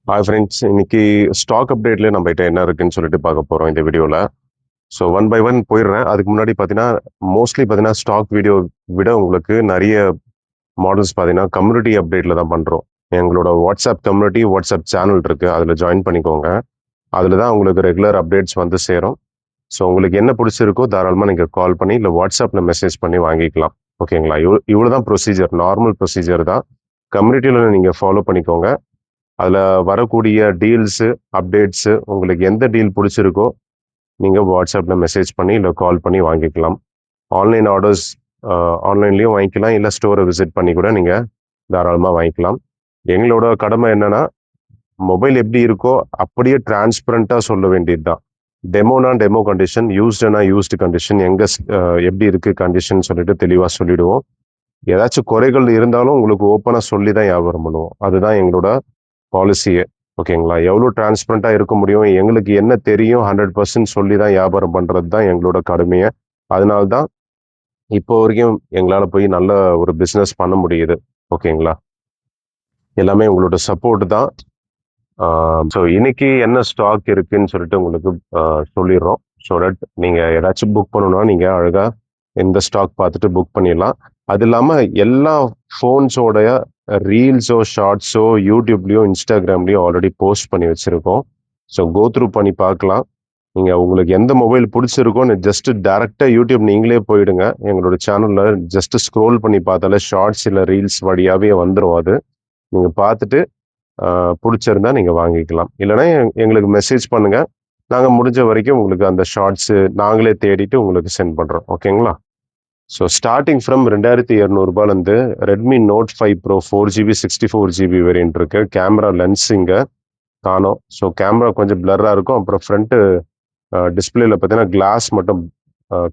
Hi friends, இன்னைக்கு stock அப்டேட்ல நம்மகிட்ட என்ன இருக்குன்னு சொல்லிட்டு பார்க்க போறோம் இந்த வீடியோல. ஸோ ஒன் பை ஒன் போயிடுறேன். அதுக்கு முன்னாடி பார்த்தீங்கன்னா, மோஸ்ட்லி பார்த்தீங்கன்னா ஸ்டாக் வீடியோ விட உங்களுக்கு நிறைய மாடல்ஸ் பார்த்தீங்கன்னா கம்யூனிட்டி அப்டேட்ல தான் பண்றோம். எங்களோட வாட்ஸ்அப் கம்யூனிட்டி வாட்ஸ்அப் சேனல் இருக்கு. அதில் ஜாயின் பண்ணிக்கோங்க. அதில் தான் உங்களுக்கு ரெகுலர் அப்டேட்ஸ் வந்து சேரும். ஸோ உங்களுக்கு என்ன பிடிச்சிருக்கோ தாராளமாக நீங்கள் கால் பண்ணி இல்லை வாட்ஸ்அப்பில் மெசேஜ் பண்ணி வாங்கிக்கலாம். ஓகேங்களா? இவ்வளோ தான் ப்ரொசீஜர், நார்மல் ப்ரொசீஜர் தான். கம்யூனிட்டியில் நீங்கள் ஃபாலோ பண்ணிக்கோங்க. அதில் வரக்கூடிய டீல்ஸு, அப்டேட்ஸு உங்களுக்கு எந்த டீல் பிடிச்சிருக்கோ நீங்கள் வாட்ஸ்அப்பில் மெசேஜ் பண்ணி இல்லை கால் பண்ணி வாங்கிக்கலாம். ஆன்லைன் ஆர்டர்ஸ் ஆன்லைன்லேயும் வாங்கிக்கலாம், இல்லை ஸ்டோரை விசிட் பண்ணி கூட நீங்கள் தாராளமாக வாங்கிக்கலாம். எங்களோட கடமை என்னன்னா, மொபைல் எப்படி இருக்கோ அப்படியே டிரான்ஸ்பரண்ட்டாக சொல்ல வேண்டியது தான். டெமோனா டெமோ கண்டிஷன், யூஸ்டுனா யூஸ்டு கண்டிஷன், எங்கே எப்படி இருக்குது கண்டிஷன் சொல்லிட்டு தெளிவாக சொல்லிடுவோம். ஏதாச்சும் குறைகள் இருந்தாலும் உங்களுக்கு ஓப்பனாக சொல்லி தான் வியாபாரம் பண்ணுவோம். அதுதான் எங்களோட பாலிசியே. ஓகேங்களா? எவ்வளோ டிரான்ஸ்பரண்டா இருக்க முடியும், எங்களுக்கு என்ன தெரியும் 100% சொல்லி தான் வியாபாரம் பண்றது தான் எங்களோட கடமையே. அதனால தான் இப்போ வரைக்கும் எங்களால போய் நல்ல ஒரு பிசினஸ் பண்ண முடியுது. ஓகேங்களா? எல்லாமே உங்களோட சப்போர்ட் தான். ஸோ இன்னைக்கு என்ன ஸ்டாக் இருக்குன்னு சொல்லிட்டு உங்களுக்கு சொல்லிடுறோம். ஸோ தட் நீங்க ஏதாச்சும் புக் பண்ணணும்னா நீங்க அழகா இந்த ஸ்டாக் பார்த்துட்டு புக் பண்ணிடலாம். அது இல்லாம எல்லா ஃபோன்ஸோடைய ரீல்ஸோ ஷார்ட்ஸோ யூடியூப்லயும் இன்ஸ்டாகிராம்லயும் ஆல்ரெடி போஸ்ட் பண்ணி வச்சிருக்கோம். ஸோ கோ த்ரூ பண்ணி பார்க்கலாம். நீங்க உங்களுக்கு எந்த மொபைல் பிடிச்சிருக்கோன்னு ஜஸ்ட் டைரக்டா யூடியூப் நீங்களே போயிடுங்க. எங்களோட சேனல்ல ஜஸ்ட் ஸ்க்ரோல் பண்ணி பார்த்தாலே ஷார்ட்ஸ் இல்லை ரீல்ஸ் வழியாவே வந்துடும். அது நீங்க பார்த்துட்டு பிடிச்சிருந்தா நீங்க வாங்கிக்கலாம். இல்லைன்னா எங்களுக்கு மெசேஜ் பண்ணுங்க. நாங்க முடிஞ்ச வரைக்கும் உங்களுக்கு அந்த ஷார்ட்ஸ் நாங்களே தேடிட்டு உங்களுக்கு சென்ட் பண்றோம். ஓகேங்களா? So starting from 2200 Redmi note 5 pro 4GB 64GB variant இருக்கு. கேமரா லென்ஸ் இங்க காணோம். ஸோ கேமரா கொஞ்சம் பிளர்ரா இருக்கும். அப்புறம் ஃப்ரண்ட் டிஸ்பிளேல பார்த்தீங்கன்னா கிளாஸ் மட்டும்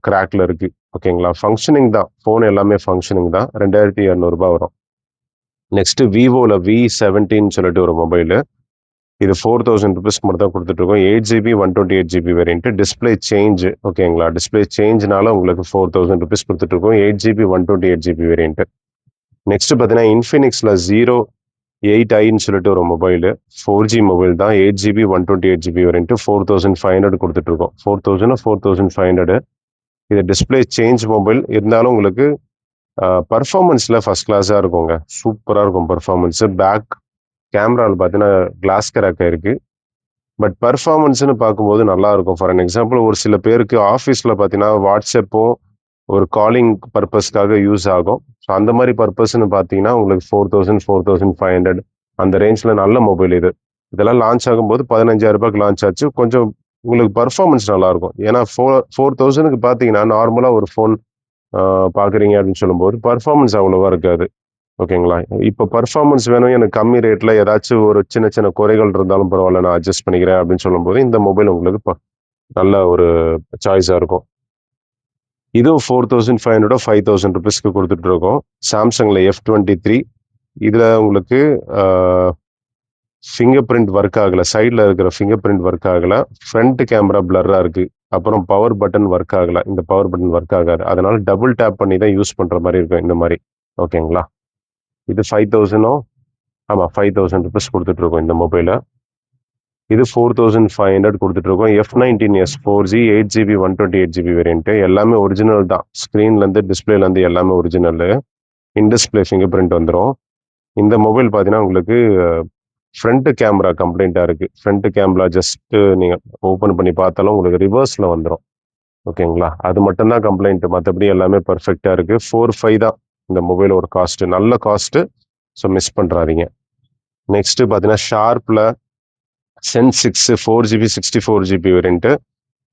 கிராக்ல இருக்கு. ஓகேங்களா? ஃபங்க்ஷனிங் தான், ஃபோன் எல்லாமே ஃபங்க்ஷனிங் தான். 2200 வரும். நெக்ஸ்ட் விவோல V17 சொல்லிட்டு ஒரு மொபைல். இது 4000 ருபீஸ்க்கு மட்டும் தான் கொடுத்துட்டு இருக்கோம். 8GB 128GB variant. Display change. ஓகேங்களா? டிஸ்பிளே சேஞ்ச்னால உங்களுக்கு 4000 ருபீஸ் கொடுத்துட்டு இருக்கோம். 8GB 128GB variant. நெக்ஸ்ட் பார்த்தீங்கன்னா இன்ஃபினிக்ஸ்ல 08i சொல்லிட்டு ஒரு மொபைல். 4G மொபைல் தான். 8GB 128GB variant. 4500 கொடுத்துட்டு இருக்கோம். 4000 4500. இது டிஸ்பிளே சேஞ்ச் மொபைல் இருந்தாலும் உங்களுக்கு பர்ஃபார்மன்ஸ்ல ஃபர்ஸ்ட் கிளாஸா இருக்குங்க. சூப்பரா இருக்கும் பர்ஃபார்மன்ஸ். பேக் கேமராவில் பார்த்தீங்கன்னா கிளாஸ் கிராக் இருக்கு. பட் பர்ஃபார்மன்ஸ்னு பார்க்கும்போது நல்லா இருக்கும். ஃபார் அன் எக்ஸாம்பிள் ஒரு சில பேருக்கு ஆஃபீஸில் பார்த்தீங்கன்னா வாட்ஸ்அப்பும் ஒரு காலிங் பர்பஸ்க்காக யூஸ் ஆகும். ஸோ அந்த மாதிரி பர்பஸ்ன்னு பார்த்தீங்கன்னா உங்களுக்கு 4000 4500 அந்த ரேஞ்சில் நல்ல மொபைல் இது. இதெல்லாம் லான்ச் ஆகும்போது 15,000 லான்ச் ஆச்சு. கொஞ்சம் உங்களுக்கு பர்ஃபார்மன்ஸ் நல்லாயிருக்கும். ஏன்னா 4000க்கு பார்த்தீங்கன்னா நார்மலாக ஒரு ஃபோன் பார்க்குறீங்க அப்படின்னு சொல்லும்போது பர்ஃபார்மன்ஸ் அவ்வளோவா இருக்காது. ஓகேங்களா? இப்போ பர்ஃபார்மன்ஸ் வேணும் எனக்கு கம்மி ரேட்ல ஏதாச்சும் ஒரு சின்ன சின்ன குறைகள் இருந்தாலும் பரவாயில்ல நான் அட்ஜஸ்ட் பண்ணிக்கிறேன் அப்படின்னு சொல்லும்போது இந்த மொபைல் உங்களுக்கு நல்ல ஒரு சாய்ஸா இருக்கும். இதுவும் 4500 5000 ருபீஸ்க்கு கொடுத்துட்டு இருக்கோம். சாம்சங்ல F23. இதுல உங்களுக்கு ஃபிங்கர் பிரிண்ட் ஒர்க் ஆகல. சைட்ல இருக்கிற ஃபிங்கர் பிரிண்ட் ஒர்க் ஆகல. ஃப்ரண்ட் கேமரா பிளர்ரா இருக்கு. அப்புறம் பவர் பட்டன் ஒர்க் ஆகல. இந்த பவர் பட்டன் ஒர்க் ஆகாது. அதனால டபுள் டேப் பண்ணி தான் யூஸ் பண்ற மாதிரி இருக்கும் இந்த மாதிரி. ஓகேங்களா? இது 5000 ஆமாம் 5000 ருபீஸ் கொடுத்துட்ருக்கோம் இந்த மொபைலை. இது 4500 கொடுத்துட்ருக்கோம். F19s 4G 8GB 128GB variant. எல்லாமே ஒரிஜினல் தான். ஸ்க்ரீன்லேருந்து டிஸ்பிளேலேருந்து எல்லாமே ஒரிஜினலு. இன்டிஸ்பிளே ஃபிங்கர் பிரிண்ட் வந்துடும். இந்த மொபைல் பார்த்தீங்கன்னா உங்களுக்கு ஃப்ரண்ட் கேமரா கம்ப்ளைண்ட்டாக இருக்குது. ஃப்ரண்ட் கேமரா ஜஸ்ட்டு நீங்கள் ஓப்பன் பண்ணி பார்த்தாலும் உங்களுக்கு ரிவர்ஸில் வந்துடும். ஓகேங்களா? அது மட்டும்தான் கம்ப்ளைண்ட்டு. மற்றபடி எல்லாமே பர்ஃபெக்டாக இருக்குது. 4,500 தான் இந்த மொபைலோட காஸ்ட்டு. நல்ல காஸ்ட்டு. ஸோ மிஸ் பண்ணுறாதீங்க. நெக்ஸ்ட்டு பார்த்தீங்கன்னா ஷார்ப்பில் Zen 6 4GB 64GB variant.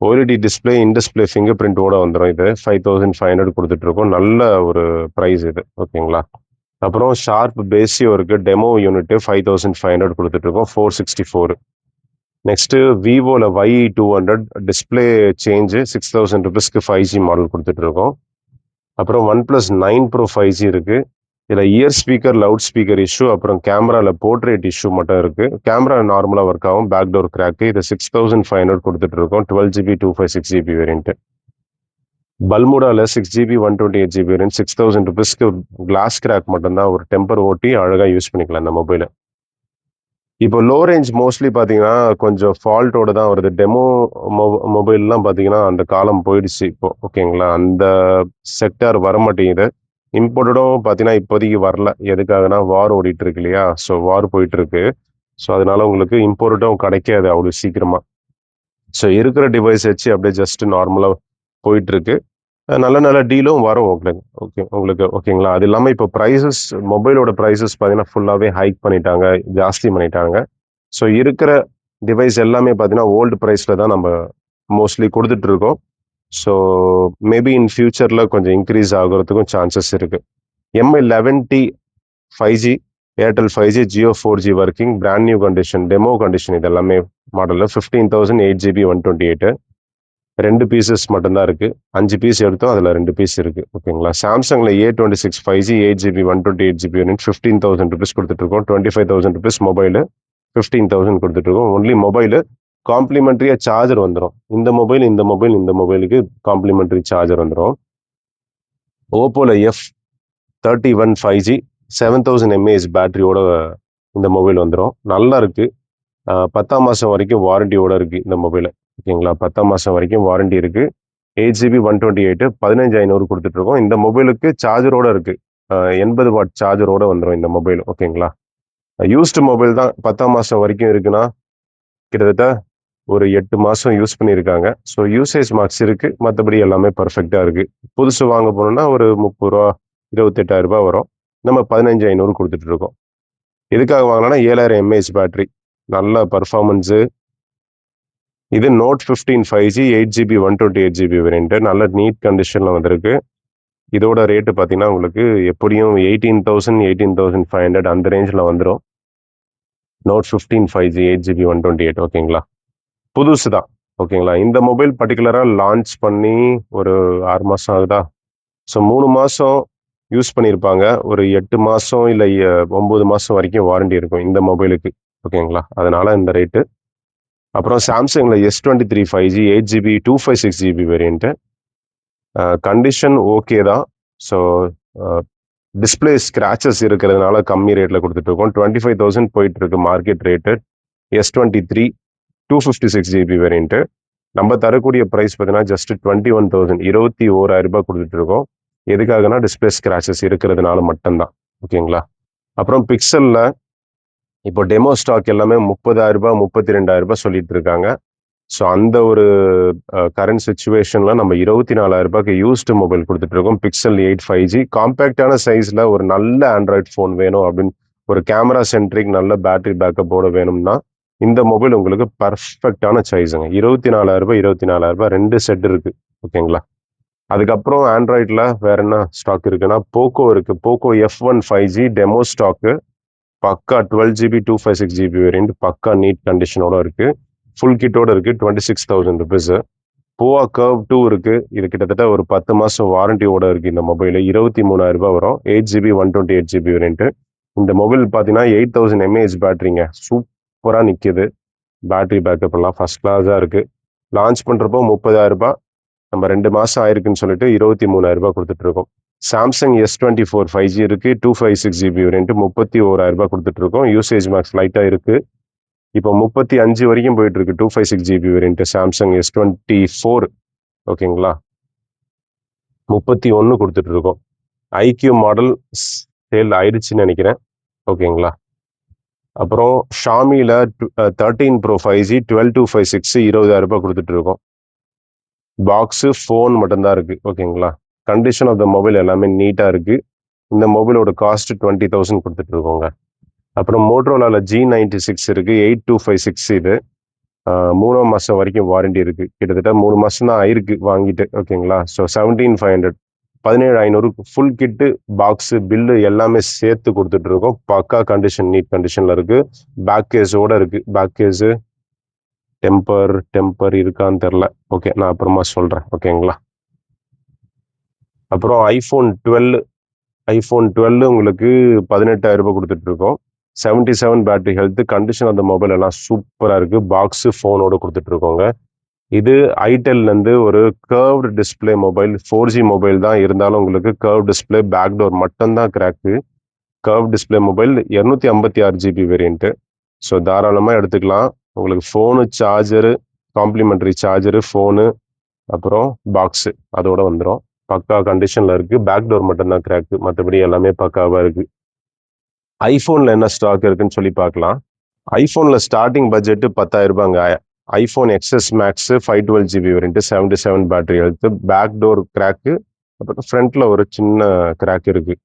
OLED display in display finger பிரிண்டோட வந்துடும். இது 5500 கொடுத்துட்டு இருக்கோம். நல்ல ஒரு ப்ரைஸ் இது. ஓகேங்களா? அப்புறம் ஷார்ப் பேசியோ இருக்கு. டெமோ யூனிட் 5500 கொடுத்துட்டு இருக்கோம். 464. நெக்ஸ்ட் விவோல Y200 டிஸ்பிளே சேஞ்சு 6000 ருபீஸ்க்கு 5G மாடல் கொடுத்துட்டு இருக்கோம். அப்புறம் OnePlus 9 Pro 5G இருக்கு. இதில் year speaker loud speaker issue, அப்புறம் கேமராவில் போர்ட்ரேட் இஷ்யூ மட்டும் இருக்குது. கேமரா நார்மலாக ஒர்க் ஆகும். Back door crack. இதை 6500 கொடுத்துட்டு இருக்கோம். 12GB 256GB variant. பல்முடாவில் 6GB 128GB variant 6000 ருபீஸ்க்கு கிளாஸ் கிராக் மட்டும்தான். ஒரு டெம்பர் ஓட்டி அழகாக யூஸ் பண்ணிக்கலாம் இந்த மொபைலை. இப்போ லோ ரேஞ்ச் மோஸ்ட்லி பார்த்தீங்கன்னா, கொஞ்சம் ஃபால்ட்டோட தான் வருது. டெமோ மொபைல்லாம் பார்த்தீங்கன்னா, அந்த காலம் போயிடுச்சு இப்போ. ஓகேங்களா? அந்த செக்டார் வரமாட்டேங்குது. இம்போர்ட்டடும் பார்த்தீங்கன்னா, இப்போதைக்கு வரல. எதுக்காகன்னா, வார் ஓடிட்டு இருக்கு இல்லையா? ஸோ வார் போயிட்டு இருக்கு. ஸோ அதனால உங்களுக்கு இம்போர்ட்டடும் கிடைக்காது அவ்வளோ சீக்கிரமா. ஸோ இருக்கிற டிவைஸ் வச்சு அப்படியே ஜஸ்ட் நார்மலா போயிட்டு இருக்கு. நல்ல நல்ல டீலும் வரும் உங்களுக்கு. உங்களுக்கு ஓகேங்களா? அது இல்லாம இப்போ பிரைஸஸ் மொபைலோட பிரைஸஸ் பார்த்தீங்கன்னா, ஃபுல்லாவே ஹைக் பண்ணிட்டாங்க. ஜாஸ்தி பண்ணிட்டாங்க. ஸோ இருக்கிற டிவைஸ் எல்லாமே பார்த்தீங்கன்னா, ஓல்டு பிரைஸ்ல தான் நம்ம மோஸ்ட்லி குடுத்துட்டு இருக்கோம். ஸோ மேபி இன் ஃபியூச்சர்ல கொஞ்சம் இன்கிரீஸ் ஆகுறதுக்கும் சான்சஸ் இருக்கு. Mi 11T 5G, Airtel 5G, Jio 4G working, brand new condition, demo condition இது எல்லாமே மாடல்ல 15,000 8GB 128 2 பீசஸ் மட்டும் தான் இருக்கு. 5 பீஸ் எடுத்தோம். அதுல 2 பீஸ் இருக்கு. ஓகேங்களா? சாம்சங்ல A26 5G 8GB 128GB variant 15,000 rupees குடுத்துட்டு இருக்கோம். 25,000 ரூபீஸ் மொபைலு 15,000 குடுத்துட்டு இருக்கோம். ஒன்லி மொபைலு காம்ப்ளிமெண்டரியா சார்ஜர் வந்துரும். இந்த மொபைலுக்கு காம்ப்ளிமெண்டரி சார்ஜர் வந்துரும். ஓப்போல F31 5G 7000 mAh பேட்டரியோட இந்த மொபைல் வந்துரும். நல்லா இருக்கு. 10ஆம் மாசம் வரைக்கும் வாரண்டியோட இருக்கு இந்த மொபைலு. ஓகேங்களா? 10ஆம் மாசம் வரைக்கும் வாரண்டி இருக்கு. 8GB 128 15,500 குடுத்துட்டு இருக்கோம். இந்த மொபைலுக்கு சார்ஜரோட இருக்கு. 80 வாட் சார்ஜரோட வந்துரும் இந்த மொபைல். ஓகேங்களா? யூஸ்டு மொபைல் தான் 10ஆம் மாசம் வரைக்கும் இருக்குன்னா, கிட்டத்தட்ட ஒரு 8 மாசம் யூஸ் பண்ணியிருக்காங்க. ஸோ யூசேஜ் மார்க்ஸ் இருக்கு. மத்தபடி எல்லாமே பெர்ஃபெக்ட்டா இருக்கு. புதுசு வாங்க போனோம்னா ஒரு ரூ. 30 ரூ. 28,000 வரும். நம்ம 15,500 குடுத்துட்டு இருக்கோம். எதுக்காக வாங்கலாம்னா 7000 mAh பேட்டரி. நல்ல பெர்ஃபார்மன்ஸு. இது note 15 5G 8GB 128GB variant. நல்ல நீட் கண்டிஷன்ல வந்திருக்கு. இதோட ரேட்டு பார்த்தீங்கன்னா, உங்களுக்கு எப்படியும் 18,000 18,500 அந்த ரேஞ்ச்ல வந்துரும். நோட் 15 5G 8GB 128 ஓகேங்களா? புதுசு தான். ஓகேங்களா? இந்த மொபைல் பர்ட்டிகுலரா லான்ச் பண்ணி ஒரு 6 மாசம் ஆகுதா? ஸோ 3 மாசம் யூஸ் பண்ணியிருப்பாங்க. ஒரு 8 மாசம் இல்ல 9 மாசம் வரைக்கும் வாரண்டி இருக்கும் இந்த மொபைலுக்கு. ஓகேங்களா? அதனால இந்த ரேட்டு. அப்புறம் சாம்சங்ல S23 5G 8GB 256GB variant. Condition okay தான். ஸோ டிஸ்பிளே ஸ்கிராச்சஸ் இருக்கிறதுனால கம்மி ரேட்ல கொடுத்துட்டு இருக்கோம். 25,000 போயிட்டு இருக்கு market rate. S23 256GB variant. நம்ம தரக்கூடிய பிரைஸ் பார்த்தீங்கன்னா ஜஸ்ட் 21,000 21,000 கொடுத்துட்டு இருக்கோம். எதுக்காகனா டிஸ்பிளே ஸ்கிராச்சஸ் இருக்கிறதுனால மட்டும்தான். ஓகேங்களா? அப்புறம் பிக்சல்ல இப்போ டெமோ ஸ்டாக் எல்லாமே 30,000 32,000 சொல்லிட்டு இருக்காங்க. ஸோ அந்த ஒரு கரண்ட் சிச்சுவேஷன்ல நம்ம 24,000 யூஸ்டு மொபைல் கொடுத்துட்டு இருக்கோம். பிக்சல் 8 5G காம்பேக்டான சைஸ்ல ஒரு நல்ல ஆண்ட்ராய்டு ஃபோன் வேணும் அப்படின்னு ஒரு கேமரா சென்ட்ரிக் நல்ல பேட்டரி பேக்கப்போட வேணும்னா இந்த மொபைல் உங்களுக்கு பர்ஃபெக்டான சாய்ஸுங்க. 24,000 24,000 2 செட் இருக்கு. ஓகேங்களா? அதுக்கப்புறம் ஆண்ட்ராய்டில் வேற என்ன ஸ்டாக் இருக்குன்னா போக்கோ இருக்கு. Poco F1 5G demo stock பக்கா 12GB 256GB வேரியன்ட் பக்கா நீட் கண்டிஷனோட இருக்கு. ஃபுல் கிட்டோட இருக்கு. 26,000 ருபீஸ். போவா கர்வ் 2 இருக்கு. இது கிட்டத்தட்ட ஒரு 10 மாசம் வாரண்டியோட இருக்கு இந்த மொபைல். 23,000 வரும். 8GB 128GB variant. இந்த மொபைல் பார்த்தீங்கன்னா 8,000 mAh பேட்டரிங்க. சூப்பரா நிக்குது. பேட்டரி பேக்கப் எல்லாம் ஃபர்ஸ்ட் கிளாஸா இருக்கு. லான்ச் பண்றப்போ 30,000 நம்ம 2 மாசம் ஆயிருக்குன்னு சொல்லிட்டு 23,000 கொடுத்துட்டு இருக்கோம். சாம்சங் S24 5G இருக்கு. 256GB வேரியன்ட் 31,000 கொடுத்துட்டு இருக்கோம். யூசேஜ் மார்க்ஸ் லைட்டா இருக்கு. இப்போ 35 வரைக்கும் போயிட்டு இருக்கு. 256GB வேரியன்ட் சாம்சங் S24 ஓகேங்களா? 31 கொடுத்துட்டு இருக்கோம். ஐக்யூ மாடல் சேல் ஆயிடுச்சுன்னு நினைக்கிறேன். ஓகேங்களா? அப்புறம் ஷாமில 13 Pro 5G 12256 20,000 கொடுத்துட்டு இருக்கோம். பாக்ஸு ஃபோன் மட்டும்தான் இருக்கு. ஓகேங்களா? கண்டிஷன் ஆஃப் த மொபைல் எல்லாமே நீட்டா இருக்கு. இந்த மொபைலோட காஸ்ட் 20,000 கொடுத்துட்டு இருக்கோங்க. அப்புறம் மோட்டோரோலால G96 இருக்கு. 8256 இது. 3ஆம் மாசம் வரைக்கும் வாரண்டி இருக்கு. கிட்டத்தட்ட 3 மாசம் தான் ஆயிருக்கு வாங்கிட்டு. ஓகேங்களா? So 17,500 17,500 full kit box bill எல்லாமே சேர்த்து கொடுத்துட்டு இருக்கோம். பக்கா கண்டிஷன் நீட் கண்டிஷன்ல இருக்கு. பேக் கேஸோட இருக்கு. பேக் கேஸு டெம்பர் இருக்கான்னு தெரில. ஓகே, நான் அப்புறமா சொல்றேன். ஓகேங்களா? அப்புறம் ஐஃபோன் 12 உங்களுக்கு 18,000 கொடுத்துட்டு இருக்கோம். 77 battery health. Condition of the mobile எல்லாம் சூப்பரா இருக்கு. பாக்ஸு ஃபோனோட கொடுத்துட்டு இருக்கோங்க. இது ஐடெல்ல இருந்து ஒரு curved display mobile. 4G mobile தான் இருந்தாலும் உங்களுக்கு கர்வ் டிஸ்பிளே பேக் டோர் மட்டும்தான் crack. Curve display mobile 256GB variant. So தாராளமாக எடுத்துக்கலாம். உங்களுக்கு phone, charger, complimentary charger, phone, அப்புறம் பாக்ஸு அதோட வந்துடும். பக்கா கண்டிஷனில் இருக்குது. பேக் டோர் மட்டும்தான் கிராக்கு, மற்றபடி எல்லாமே பக்காவாக இருக்குது. ஐஃபோனில் என்ன ஸ்டாக் இருக்குன்னு சொல்லி பார்க்கலாம். ஐஃபோனில் ஸ்டார்டிங் பட்ஜெட்டு 10,000 ரூபாங்க. IPhone XS Max 512 GB variant, 77 battery health, back door crack, அப்புறம் ஃப்ரண்ட்டில் ஒரு சின்ன கிராக் இருக்குது.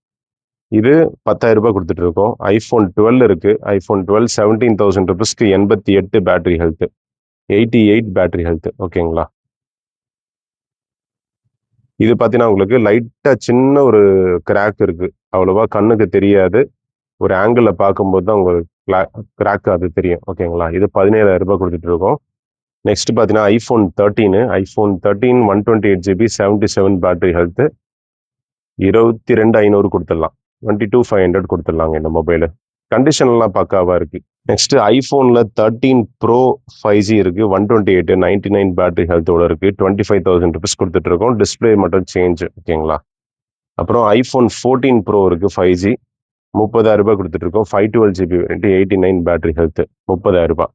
இது 10,000 ரூபாய் கொடுத்துட்டு இருக்கோம். ஐஃபோன் 12 இருக்கு. ஐஃபோன் 12 17,000 ருபீஸ்க்கு 88 பேட்டரி ஹெல்த், 88 பேட்டரி ஹெல்த். ஓகேங்களா? இது பார்த்தீங்கன்னா உங்களுக்கு லைட்டாக சின்ன ஒரு கிராக் இருக்கு. அவ்வளோவா கண்ணுக்கு தெரியாது. ஒரு ஆங்கிளில் பார்க்கும்போது தான் உங்களுக்கு கிராக் அது தெரியும். ஓகேங்களா? இது 17,000 ரூபாய் கொடுத்துட்டு இருக்கோம். நெக்ஸ்ட் பார்த்தீங்கன்னா ஐஃபோன் 13 128 GB 77 பேட்டரி ஹெல்த், 22,500 கொடுத்துடலாம். 22,500 கொடுத்துடலாங்க இந்த மொபைலு. கண்டிஷன்லாம் பக்காவாக இருக்குது. நெக்ஸ்ட் ஐஃபோனில் 13 ப்ரோ 5G இருக்குது. 128 99 பேட்டரி ஹெல்த்தோட இருக்குது. 25,000 ருபீஸ் கொடுத்துட்டு இருக்கோம். டிஸ்பிளே மட்டும் சேஞ்ச். ஓகேங்களா? அப்புறம் ஐஃபோன் 14 ப்ரோ இருக்குது 5G, 30,000 ரூபாய் கொடுத்துட்டு இருக்கோம். 512 GB வேரியன்ட், 89 பேட்டரி ஹெல்த், 30,000 ரூபாய்.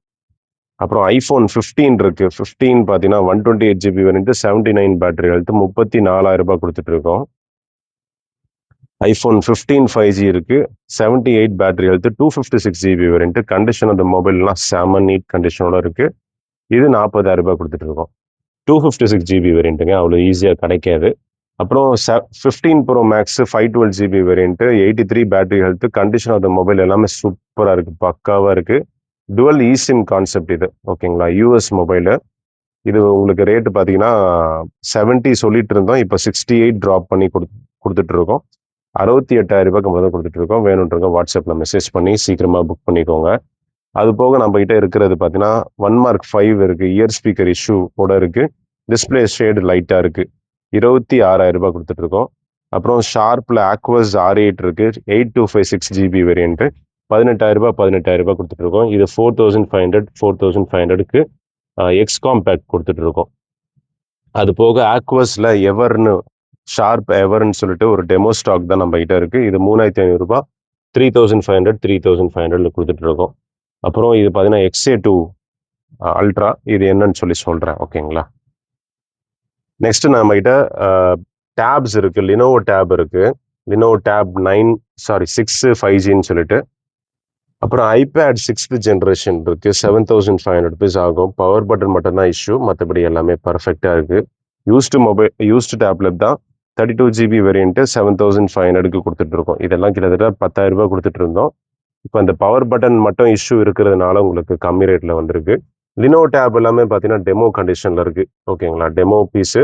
அப்புறம் ஐஃபோன் 15 இருக்கு. 15 பார்த்தீங்கன்னா 128 GB வேரியன்ட், 79 பேட்டரி ஹெல்த், 34,000 ரூபாய் கொடுத்துட்டு இருக்கோம். ஐஃபோன் 15 5G இருக்கு. 78 battery health, 256 GB variant. Condition அந்த மொபைல்லாம் செம நீட் கண்டிஷனோட இருக்கு. இது 40,000 ரூபாய் கொடுத்துட்டு இருக்கோம். 256 GB வேரியன்ட்டுங்க, அவ்வளோ ஈஸியாக கிடைக்காது. அப்புறம் 15 pro max 512 GB variant, 83 battery health. Condition of the mobile எல்லாமே சூப்பராக இருக்கு, பக்காவாக இருக்கு. டுவல் eSIM கான்செப்ட் இது. ஓகேங்களா? US mobile. இது உங்களுக்கு ரேட்டு பார்த்தீங்கன்னா 70 சொல்லிட்டு இருந்தோம். இப்போ 68 ட்ராப் பண்ணி கொடுத்துட்டு இருக்கோம். 68,000 ரூபாய்க்கு முதல்ல கொடுத்துட்டு இருக்கோம். வேணுன்றவங்க வாட்ஸ்அப்பில் மெசேஜ் பண்ணி சீக்கிரமாக புக் பண்ணிக்கோங்க. அது போக நம்ம கிட்ட இருக்கிறது பார்த்தீங்கன்னா 1 Mark 5 இருக்கு. இயர் ஸ்பீக்கர் இஷ்யூ கூட இருக்கு. டிஸ்பிளே ஷேடு லைட்டாக இருக்கு. 26,000 ரூபாய் கொடுத்துட்டு இருக்கோம். அப்புறம் ஷார்ப்ல ஆக்வஸ் R8 இருக்கு. 8256 GB வேரியன்ட், 18,000 ரூபாய் 18,000 ரூபாய் கொடுத்துட்டு இருக்கோம். இது 4,500க்கு எக்ஸ்காம் பேக் கொடுத்துட்டு இருக்கோம். அது போக ஆக்வஸ்ல எவர்னு, ஷார்ப் எவர்னு சொல்லிட்டு ஒரு டெமோ ஸ்டாக் தான் நம்ம கிட்ட இருக்கு. இது 3,500 ரூபாய், 3,500 கொடுத்துட்டு இருக்கோம். அப்புறம் இது பார்த்தீங்கன்னா XA2 அல்ட்ரா. இது என்னன்னு சொல்லி சொல்றேன். ஓகேங்களா? நெக்ஸ்ட் நம்ம கிட்ட டேப்ஸ் இருக்கு. லினோவோ டேப் இருக்கு. லினோவோ டேப் 6 5Gன்னு சொல்லிட்டு. அப்புறம் ஐபேட் 6th ஜென்ரேஷன் இருக்கு. 7,500 ருபீஸ் ஆகும். பவர் பட்டன் மட்டும் தான் இஷ்யூ, மற்றபடி எல்லாமே பர்ஃபெக்டா இருக்கு. யூஸ்டு டேப்லெட் தான். 32 GB வேரியன்ட் 7,500க்கு கொடுத்துட்டு இருக்கோம். இதெல்லாம் கிட்டத்தட்ட 10,000 ரூபாய் கொடுத்துட்டு இருந்தோம். இப்போ அந்த பவர் பட்டன் மட்டும் இஷ்யூ இருக்கிறதுனால உங்களுக்கு கம்மி ரேட்ல வந்திருக்கு. லினோவோ டேப் எல்லாமே பார்த்தீங்கன்னா டெமோ கண்டிஷன்ல இருக்கு. ஓகேங்களா? டெமோ பீஸு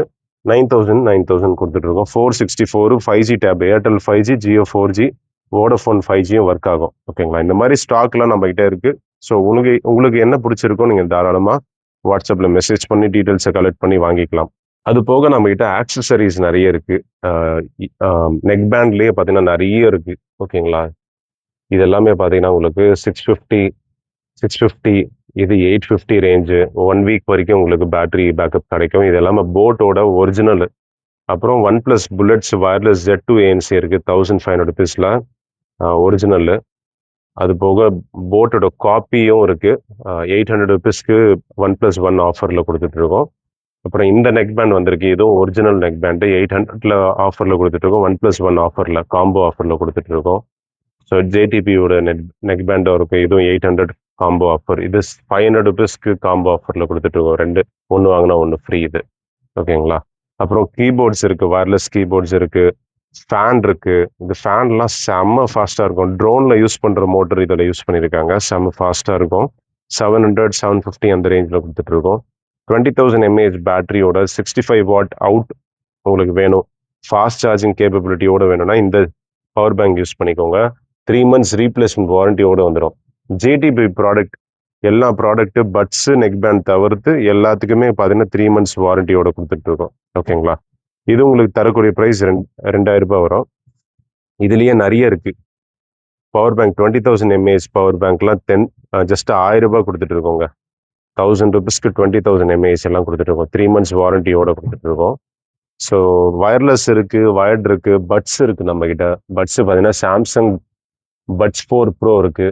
9,000 கொடுத்துட்டு இருக்கோம். 464 5G tab, Airtel 5G, Jio 4G, Vodafone 5Gயும் ஒர்க் ஆகும். ஓகேங்களா? இந்த மாதிரி ஸ்டாக்லாம் நம்ம கிட்ட இருக்கு. ஸோ உங்களுக்கு என்ன பிடிச்சிருக்கோ நீங்க தாராளமா வாட்ஸ்அப்ல மெசேஜ் பண்ணி டீட்டெயில்ஸை கலெக்ட் பண்ணி வாங்கிக்கலாம். அது போக நம்ம கிட்ட ஆக்சசரிஸ் நிறைய இருக்கு. நெக் பேண்ட்லயே பார்த்தீங்கன்னா நிறைய இருக்கு. ஓகேங்களா? இது எல்லாமே பார்த்தீங்கன்னா உங்களுக்கு 650 இது 850 ரேஞ்சு. 1 வீக் வரைக்கும் உங்களுக்கு பேட்டரி பேக்கப் கிடைக்கும். இது எல்லாமே போட்டோட ஒரிஜினல். அப்புறம் OnePlus bullets wireless Z2 ANC இருக்கு. 1,500 ருபீஸ்ல ஒரிஜினல். அது போக போட்டோட காப்பியும் இருக்கு. 800 ருபீஸ்க்கு OnePlus One ஆஃபர்ல கொடுத்துட்டு இருக்கோம். அப்புறம் இந்த நெக் பேண்ட் வந்திருக்கு. இதுவும் ஒரிஜினல் நெக் பேண்ட் 800ல ஆஃபர்ல கொடுத்துட்டு இருக்கோம். OnePlus One ஆஃபர்ல, காம்போ ஆஃபர்ல கொடுத்துட்டு இருக்கோம். ஸோ ஜேடிபியோட நெக் பேண்டும் இருக்கு. இதுவும் 800 காம்போ ஆஃபர். இது 500 ருபீஸ்க்கு காம்போ ஆஃபர்ல கொடுத்துட்டு இருக்கோம். 2 ஒன்று வாங்கினா ஒன்று ஃப்ரீ இது. ஓகேங்களா? அப்புறம் கீபோர்ட்ஸ் இருக்கு. வயர்லெஸ் கீபோர்ட்ஸ் இருக்கு. ஃபேன் இருக்கு. இந்த ஃபேன்லாம் செம்ம ஃபாஸ்டா இருக்கும். ட்ரோன்ல யூஸ் பண்ற மோட்டர் இதில் யூஸ் பண்ணியிருக்காங்க. செம்ம ஃபாஸ்டா இருக்கும். 700 750 அந்த ரேஞ்சில் கொடுத்துட்டு இருக்கோம். 20,000 mAh பேட்டரியோட 65 வாட் அவுட் உங்களுக்கு வேணும், ஃபாஸ்ட் சார்ஜிங் கேப்பபிலிட்டியோட வேணும்னா இந்த பவர் பேங்க் யூஸ் பண்ணிக்கோங்க. 3 months ரீப்ளேஸ்மெண்ட் வாரண்டியோட வந்துடும். ஜேடிபி ப்ராடக்ட், எல்லா ப்ராடக்ட்டு பட்ஸ் நெக் பேண்ட் தவிர்த்து எல்லாத்துக்குமே பார்த்தீங்கன்னா 3 months வாரண்டியோட கொடுத்துட்டு இருக்கோம். ஓகேங்களா? இது உங்களுக்கு தரக்கூடிய ப்ரைஸ் 2,000 ரூபாய் வரும். இதுலயே நிறைய இருக்கு. பவர் பேங்க் 20,000 mAh பவர் பேங்க்லாம் ஜஸ்ட் 1,000 ரூபாய் கொடுத்துட்டு இருக்கோங்க. 1,000 ருபீஸ்க்கு 20,000 mAh எல்லாம் கொடுத்துட்டு இருக்கோம். 3 months வாரண்டியோட கொடுத்துட்டு இருக்கோம். ஸோ வயர்லெஸ் இருக்கு, வயர்ட் இருக்கு, பட்ஸ் இருக்கு நம்ம கிட்ட. பட்ஸ் பார்த்தீங்கன்னா சாம்சங் பட்ஸ் 4 ப்ரோ இருக்கு.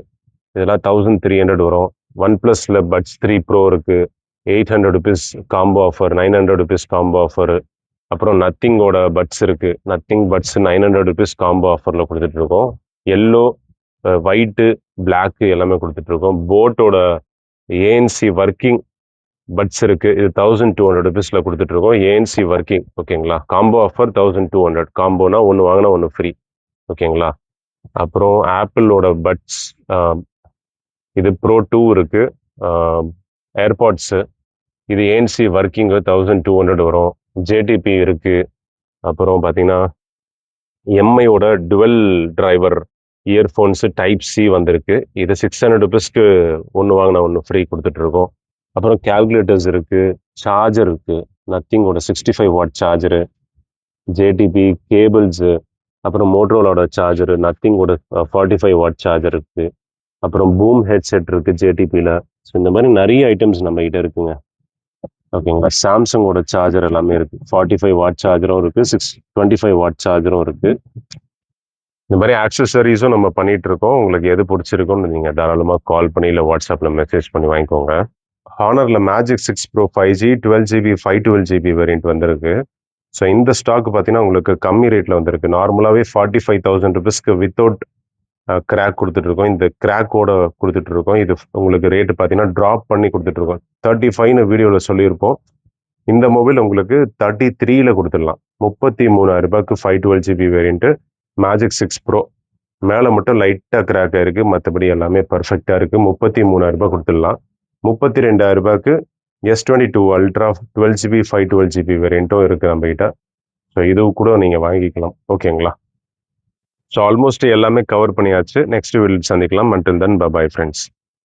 இதெல்லாம் 1300 வரும். ஒன் ப்ளஸில் பட்ஸ் 3 ப்ரோ இருக்குது, 800 rupees combo offer, 900 rupees combo offer. அப்புறம் நத்திங்கோட பட்ஸ் இருக்குது, நத்திங் பட்ஸ் 900 ருபீஸ் காம்போ ஆஃபரில் கொடுத்துட்ருக்கோம். எல்லோ, ஒயிட்டு, பிளாக்கு எல்லாமே கொடுத்துட்ருக்கோம். போட்டோட ஏஎன்சி ஒர்க்கிங் பட்ஸ் இருக்குது, இது 1200 ருபீஸில் கொடுத்துட்ருக்கோம். ஏஎன்சி ஒர்க்கிங், ஓகேங்களா. காம்போ ஆஃபர் 1200, காம்போனா ஒன்று வாங்கினா ஒன்று ஃப்ரீ, ஓகேங்களா. அப்புறம் ஆப்பிளோட பட்ஸ், இது ப்ரோ 2 இருக்குது. ஏர்பாட்ஸு, இது ஏஎன்சி ஒர்க்கிங் 1200 வரும். ஜேடிபி இருக்குது. அப்புறம் பார்த்தீங்கன்னா எம்ஐயோட dual driver earphones type C வந்திருக்கு. இது 600 ருபீஸ்க்கு ஒன்று வாங்கினா ஒன்று ஃப்ரீ கொடுத்துட்ருக்கோம். அப்புறம் கால்குலேட்டர்ஸ் இருக்குது, சார்ஜர் இருக்குது, நத்திங்கோட 65 வாட் சார்ஜரு, ஜேடிபி கேபிள்ஸு, அப்புறம் மோட்ரோலாவோட சார்ஜரு, நத்திங்கோட 45 வாட் சார்ஜர் இருக்குது. அப்புறம் பூம் ஹெட்செட் இருக்குது ஜேடிபியில். ஸோ இந்த மாதிரி நிறைய ஐட்டம்ஸ் நம்மகிட்ட இருக்குங்க, ஓகேங்களா. சாம்சங்கோட சார்ஜர் எல்லாமே இருக்குது, 45 வாட் சார்ஜரும் இருக்குது, 25 வாட் சார்ஜரும் இருக்குது. இந்த மாதிரி ஆக்சசரிஸும் நம்ம பண்ணிட்டு இருக்கோம். உங்களுக்கு எது பிடிச்சிருக்குன்னு நீங்கள் தாராளமாக கால் பண்ணி இல்லை வாட்ஸ்அப்பில் மெசேஜ் பண்ணி வாங்கிக்கோங்க. ஹானரில் Magic 6 Pro 5G 12GB 512GB variant வந்திருக்கு. ஸோ இந்த ஸ்டாக் பார்த்தீங்கன்னா உங்களுக்கு கம்மி ரேட்டில் வந்திருக்கு. நார்மலாகவே 45,000 ருபீஸ்க்கு வித்தவுட் கிராக் கொடுத்துட்ருக்கோம். இந்த கிராக்கோட கொடுத்துட்ருக்கோம். இது உங்களுக்கு ரேட்டு பார்த்தீங்கன்னா ட்ராப் பண்ணி கொடுத்துட்ருக்கோம். 35ன்னு வீடியோவில் சொல்லியிருப்போம். இந்த மொபைல் உங்களுக்கு 33ல் கொடுத்துடலாம். 33,000 ரூபாய்க்கு 512GB வேரியண்ட்டு மேஜிக் 6 ப்ரோ. மேலே மட்டும் லைட்டாக கிராக் ஆயிருக்கு, மற்றபடி எல்லாமே பர்ஃபெக்டாக இருக்குது. 33,000 ரூபாய் கொடுத்துடலாம். 32,000 ரூபாய்க்கு S22 அல்ட்ரா 12GB 512GB வேரியண்ட்டும் இருக்குது நம்மகிட்ட. ஸோ இது கூட நீங்கள் வாங்கிக்கலாம், ஓகேங்களா. ஸோ ஆல்மோஸ்ட் எல்லாமே கவர் பண்ணியாச்சு. நெக்ஸ்ட் வீடியோ சந்திக்கலாம். Until then bye friends.